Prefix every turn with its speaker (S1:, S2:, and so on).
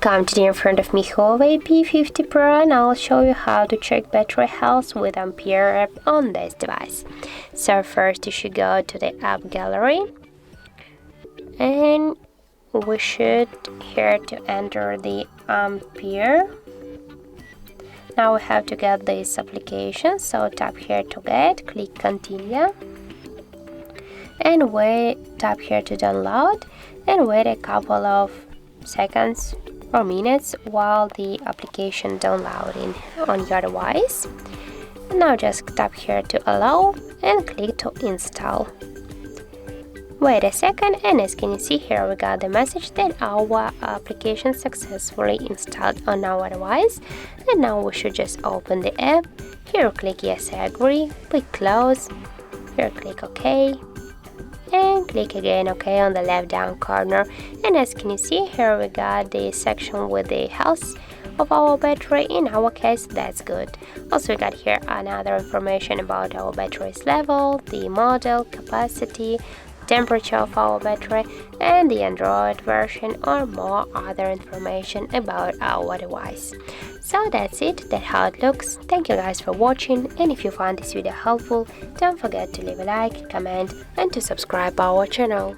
S1: Welcome, today in front of me HUAWEI P50 Pro, and I'll show you how to check battery health with Ampere App on this device. So first you should go to the app gallery and we should here to enter the Ampere. Now we have to get this application, so tap here to get, click continue and tap here to download and wait a couple of seconds or minutes while the application downloading on your device. Now just tap here to allow and click to install. Wait a second, and as can you see here, we got the message that our application successfully installed on our device. And now we should just open the app. Here click yes, I agree, click close, here click OK, and click again OK on the left down corner. And as can you see here, we got the section with the health of our battery. In our case, that's good. Also, we got here another information about our battery's level, the model, capacity, temperature of our battery, and the Android version, or more other information about our device. So that's it, that's how it looks. Thank you guys for watching, and if you found this video helpful, don't forget to leave a like, comment, and to subscribe our channel.